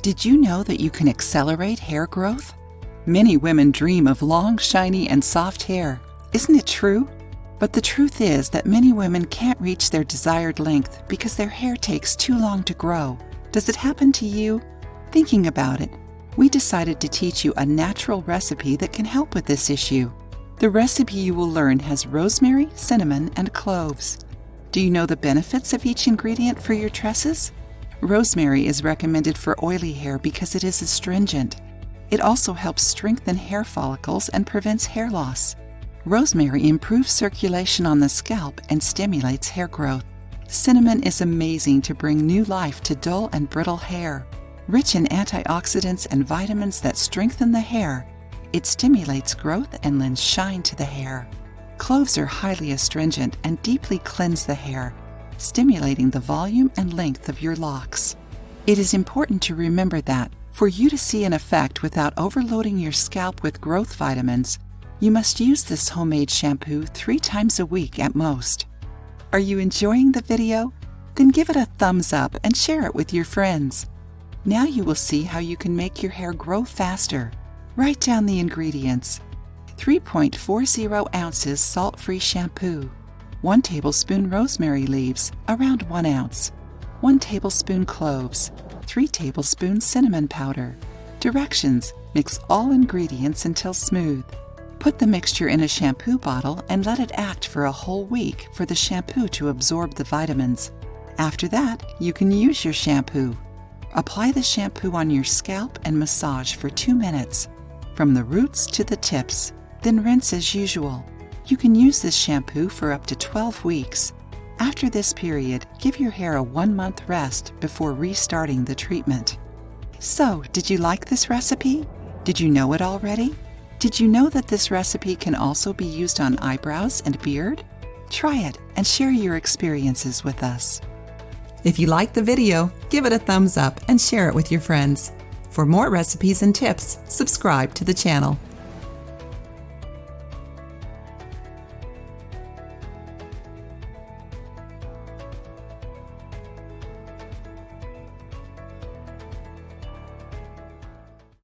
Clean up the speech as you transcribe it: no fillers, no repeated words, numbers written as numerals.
Did you know that you can accelerate hair growth? Many women dream of long, shiny, and soft hair. Isn't it true? But the truth is that many women can't reach their desired length because their hair takes too long to grow. Does it happen to you? Thinking about it, we decided to teach you a natural recipe that can help with this issue. The recipe you will learn has rosemary, cinnamon, and cloves. Do you know the benefits of each ingredient for your tresses? Rosemary is recommended for oily hair because it is astringent. It also helps strengthen hair follicles and prevents hair loss. Rosemary improves circulation on the scalp and stimulates hair growth. Cinnamon is amazing to bring new life to dull and brittle hair. Rich in antioxidants and vitamins that strengthen the hair, it stimulates growth and lends shine to the hair. Cloves are highly astringent and deeply cleanse the hair, stimulating the volume and length of your locks. It is important to remember that, for you to see an effect without overloading your scalp with growth vitamins, you must use this homemade shampoo 3 times a week at most. Are you enjoying the video? Then give it a thumbs up and share it with your friends. Now you will see how you can make your hair grow faster. Write down the ingredients. 3.40 ounces salt-free shampoo, 1 tablespoon rosemary leaves, around 1 ounce, 1 tablespoon cloves, 3 tablespoons cinnamon powder. Directions: mix all ingredients until smooth. Put the mixture in a shampoo bottle and let it act for a whole week for the shampoo to absorb the vitamins. After that, you can use your shampoo. Apply the shampoo on your scalp and massage for 2 minutes, from the roots to the tips, then rinse as usual. You can use this shampoo for up to 12 weeks. After this period, give your hair a 1-month rest before restarting the treatment. So, did you like this recipe? Did you know it already? Did you know that this recipe can also be used on eyebrows and beard? Try it and share your experiences with us. If you liked the video, give it a thumbs up and share it with your friends. For more recipes and tips, subscribe to the channel.